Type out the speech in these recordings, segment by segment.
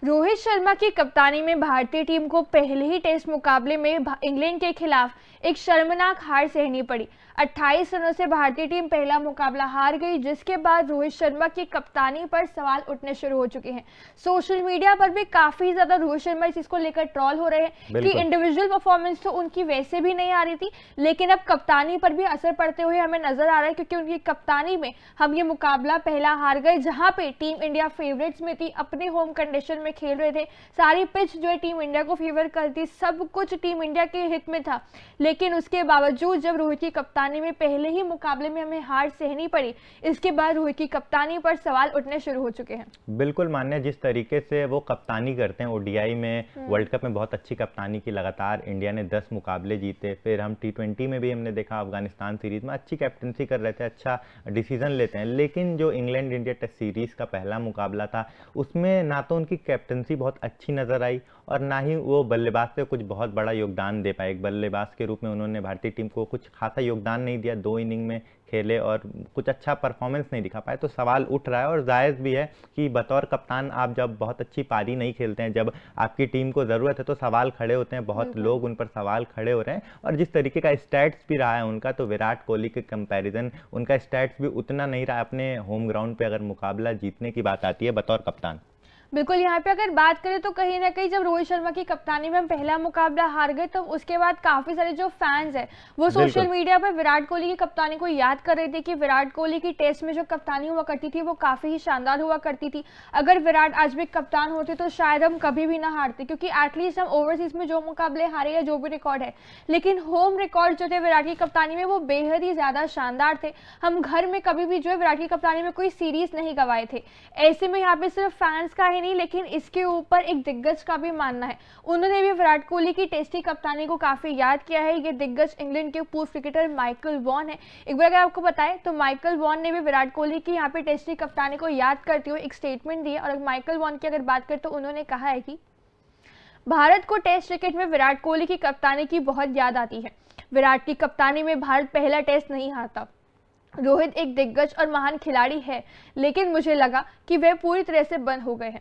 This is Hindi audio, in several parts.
रोहित शर्मा की कप्तानी में भारतीय टीम को पहले ही टेस्ट मुकाबले में इंग्लैंड के खिलाफ एक शर्मनाक हार सहनी पड़ी। 28 रनों से भारतीय टीम पहला मुकाबला हार गई, जिसके बाद रोहित शर्मा की कप्तानी पर सवाल उठने शुरू हो चुके हैं। सोशल मीडिया पर भी काफी ज्यादा रोहित शर्मा इस चीज को लेकर ट्रोल हो रहे हैं कि इंडिविजुअल परफॉर्मेंस तो उनकी वैसे भी नहीं आ रही थी, लेकिन अब कप्तानी पर भी असर पड़ते हुए हमें नजर आ रहा है, क्योंकि उनकी कप्तानी में हम ये मुकाबला पहला हार गए, जहां पे टीम इंडिया फेवरेट्स में थी, अपने होम कंडीशन में खेल रहे थे, सारी पिच जो है टीम इंडिया को फेवर करती, सब कुछ टीम इंडिया के हित में था। लेकिन उसके बावजूद जब रोहित की कप्तानी में पहले ही मुकाबले में हमें हार सहनी पड़ी, इसके बाद रोहित की कप्तानी पर सवाल उठने शुरू हो चुके हैं। बिल्कुल मान्य, जिस तरीके से वो कप्तानी करते हैं ओडीआई में, वर्ल्ड कप में बहुत अच्छी कप्तानी की, लगातार इंडिया ने 10 मुकाबले जीते, फिर हम T20 में भी हमने देखा अफगानिस्तान सीरीज में अच्छी कैप्टनसी कर रहे थे, अच्छा डिसीजन लेते हैं। लेकिन जो इंग्लैंड इंडिया टेस्ट सीरीज का पहला मुकाबला था, उसमें ना तो उनकी कैप्टनसी बहुत अच्छी नजर आई और ना ही वो बल्लेबाज से कुछ बहुत बड़ा योगदान दे पाए। एक बल्लेबाज के रूप में उन्होंने भारतीय टीम को कुछ खासा योगदान नहीं दिया, 2 इनिंग में खेले और कुछ अच्छा परफॉर्मेंस नहीं दिखा पाए। तो सवाल उठ रहा है और जायज़ भी है कि बतौर कप्तान आप जब बहुत अच्छी पारी नहीं खेलते हैं, जब आपकी टीम को ज़रूरत है, तो सवाल खड़े होते हैं, बहुत लोग उन पर सवाल खड़े हो रहे हैं। और जिस तरीके का स्टैट्स भी रहा है उनका, तो विराट कोहली के कंपैरिजन उनका स्टैट्स भी उतना नहीं रहा अपने होम ग्राउंड पे अगर मुकाबला जीतने की बात आती है बतौर कप्तान। बिल्कुल, यहाँ पे अगर बात करें तो कहीं ना कहीं जब रोहित शर्मा की कप्तानी में हम पहला मुकाबला हार गए, तो उसके बाद काफी सारे जो फैंस हैं वो सोशल मीडिया पर विराट कोहली की कप्तानी को याद कर रहे थे कि विराट कोहली की टेस्ट में जो कप्तानी हुआ करती थी वो काफी ही शानदार हुआ करती थी। अगर विराट आज भी कप्तान होते तो शायद हम कभी भी ना हारते, क्योंकि एटलीस्ट हम ओवरसीज में जो मुकाबले हारे या जो भी रिकॉर्ड है, लेकिन होम रिकॉर्ड जो थे विराट की कप्तानी में वो बेहद ही ज्यादा शानदार थे। हम घर में कभी भी जो है विराट की कप्तानी में कोई सीरीज नहीं गंवाए थे। ऐसे में यहाँ पे सिर्फ फैंस का ही नहीं, लेकिन इसके ऊपर एक दिग्गज का भी मानना है, उन्होंने भी विराट कोहली की टेस्टी कप्तानी को काफी याद किया है। ये दिग्गज इंग्लैंड के पूर्व क्रिकेटर माइकल वॉन है। एक बार अगर आपको बताएं तो माइकल वॉन ने भी विराट कोहली की यहाँ पे टेस्टी कप्तानी को याद करते हुए एक स्टेटमेंट दी है। और माइकल वॉन की अगर बात करें तो उन्होंने कहा है कि भारत को टेस्ट क्रिकेट में विराट कोहली की कप्तानी की बहुत याद आती है। विराट की कप्तानी में भारत पहला टेस्ट नहीं हारता। रोहित एक दिग्गज और महान खिलाड़ी है, लेकिन मुझे लगा कि वे पूरी तरह से बंद हो गए हैं।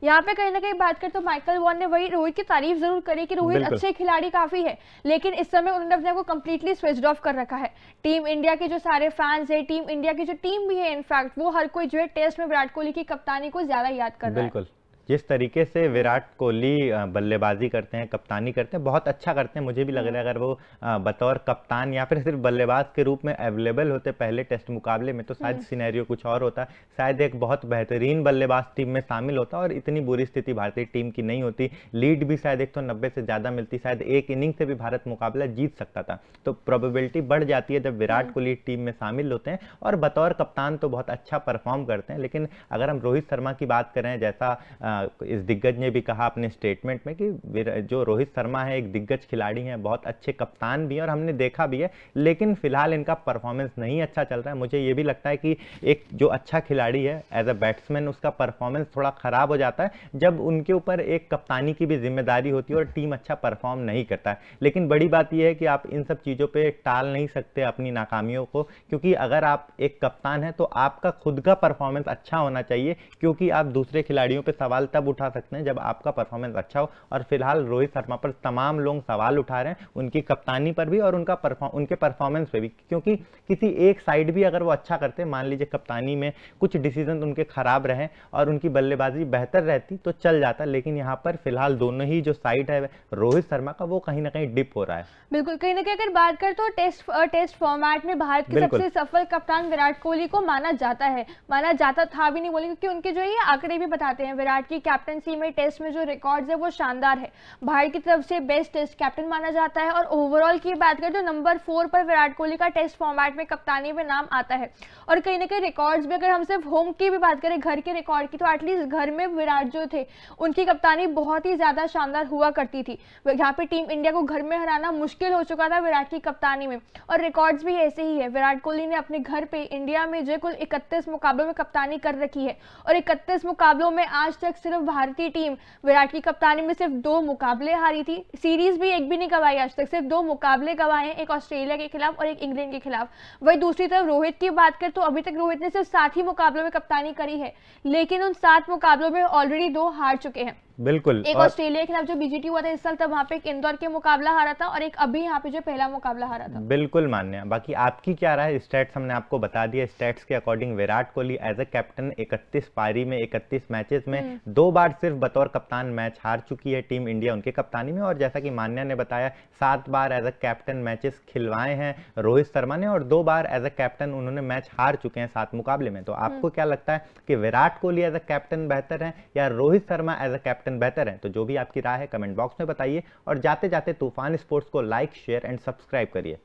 यहाँ पे कहीं ना कहीं बात करें तो माइकल वॉन ने वही रोहित की तारीफ जरूर करी कि रोहित अच्छे खिलाड़ी काफी है, लेकिन इस समय उन्होंने अपने को कंप्लीटली स्विच ऑफ कर रखा है। टीम इंडिया के जो सारे फैंस है, टीम इंडिया की जो टीम भी है, इनफैक्ट वो हर कोई जो है टेस्ट में विराट कोहली की कप्तानी को ज्यादा याद कर रहा है। जिस तरीके से विराट कोहली बल्लेबाजी करते हैं, कप्तानी करते हैं, बहुत अच्छा करते हैं। मुझे भी लग रहा है अगर वो बतौर कप्तान या फिर सिर्फ बल्लेबाज के रूप में अवेलेबल होते पहले टेस्ट मुकाबले में, तो शायद सिनेरियो कुछ और होता। शायद एक बहुत बेहतरीन बल्लेबाज टीम में शामिल होता और इतनी बुरी स्थिति भारतीय टीम की नहीं होती। लीड भी शायद 190 से ज़्यादा मिलती, शायद एक इनिंग से भी भारत मुकाबला जीत सकता था। तो प्रोबेबिलिटी बढ़ जाती है जब विराट कोहली टीम में शामिल होते हैं और बतौर कप्तान तो बहुत अच्छा परफॉर्म करते हैं। लेकिन अगर हम रोहित शर्मा की बात करें, जैसा इस दिग्गज ने भी कहा अपने स्टेटमेंट में कि जो रोहित शर्मा है एक दिग्गज खिलाड़ी हैं, बहुत अच्छे कप्तान भी हैं और हमने देखा भी है, लेकिन फिलहाल इनका परफॉर्मेंस नहीं अच्छा चल रहा है। मुझे ये भी लगता है कि एक जो अच्छा खिलाड़ी है एज अ बैट्समैन, उसका परफॉर्मेंस थोड़ा खराब हो जाता है जब उनके ऊपर एक कप्तानी की भी जिम्मेदारी होती है और टीम अच्छा परफॉर्म नहीं करता है। लेकिन बड़ी बात यह है कि आप इन सब चीज़ों पर टाल नहीं सकते अपनी नाकामियों को, क्योंकि अगर आप एक कप्तान हैं तो आपका खुद का परफॉर्मेंस अच्छा होना चाहिए, क्योंकि आप दूसरे खिलाड़ियों पर सवाल तब उठा सकते हैं जब आपका परफॉर्मेंस अच्छा हो। और फिलहाल रोहित शर्मा पर तमाम लोग सवाल उठा रहे हैं, उनकी कप्तानी पर भी और उनके परफॉर्मेंस पे भी, क्योंकि किसी एक साइड भी अगर वो अच्छा करते, मान लीजिए कप्तानी में कुछ डिसीजन उनके खराब रहे और उनकी बल्लेबाजी बेहतर रहती तो चल जाता। लेकिन यहाँ पर फिलहाल दोनों ही जो साइड है रोहित शर्मा का, वो कहीं ना कहीं डिप हो रहा है। बिल्कुल, कहीं ना कहीं अगर बात करें तो टेस्ट फॉर्मेट में भारत के सबसे सफल कप्तान विराट कोहली को माना जाता है, माना जाता था भी नहीं बोले, क्योंकि उनके जो ये आंकड़े भी बताते हैं विराट की कैप्टनसी में टेस्ट में जो रिकॉर्ड्स है वो शानदार है। भारत की तरफ से बेस्ट टेस्ट कैप्टन माना जाता है और ओवरऑल की बात करें तो नंबर 4 पर विराट कोहली का टेस्ट फॉर्मेट में कप्तानी में नाम आता है। और कहीं ना कहीं रिकॉर्ड्स भी अगर हम सिर्फ होम की भी बात करें, घर के रिकॉर्ड की, तो एटलीस्ट घर में विराट जो थे उनकी कप्तानी बहुत ही ज्यादा शानदार हुआ करती थी। यहाँ पे टीम इंडिया को घर में हराना मुश्किल हो चुका था विराट की कप्तानी में। और रिकॉर्ड्स भी ऐसे ही है, विराट कोहली ने अपने घर पे इंडिया में जो कुल 31 मुकाबलों में कप्तानी कर रखी है और 31 मुकाबलों में आज तक सिर्फ भारतीय टीम विराट की कप्तानी में सिर्फ 2 मुकाबले हारी थी, सीरीज भी एक भी नहीं गवाई आज तक, सिर्फ 2 मुकाबले गवाए हैं, एक ऑस्ट्रेलिया के खिलाफ और एक इंग्लैंड के खिलाफ। वही दूसरी तरफ रोहित की बात करें तो अभी तक रोहित ने सिर्फ 7 ही मुकाबलों में कप्तानी करी है, लेकिन उन 7 मुकाबलों में ऑलरेडी 2 हार चुके हैं। बिल्कुल, एक ऑस्ट्रेलिया के खिलाफ जो बीजीटी हुआ था इस साल, तब वहां पे एक इंदौर के मुकाबला हारा था, और एक अभी यहाँ पे जो पहला मुकाबला हारा था। बिल्कुल मान्य। बाकी आपकी क्या राय? स्टैट्स हमने आपको बता दिया। स्टैट्स के according Virat Kohli as a captain 31 पारी में 31 मैचेस में 2 बार सिर्फ बतौर कप्तान मैच हार चुकी है टीम इंडिया उनके कप्तानी में, और जैसा कि मान्या ने बताया 7 बार एज ए कैप्टन मैचेस खिलवाए हैं रोहित शर्मा ने, और 2 बार एज ए कैप्टन उन्होंने मैच हार चुके हैं 7 मुकाबले में। तो आपको क्या लगता है कि Virat Kohli as a captain बेहतर है या Rohit Sharma as a captain बेहतर है? तो जो भी आपकी राय है कमेंट बॉक्स में बताइए, और जाते जाते तूफान स्पोर्ट्स को लाइक, शेयर एंड सब्सक्राइब करिए।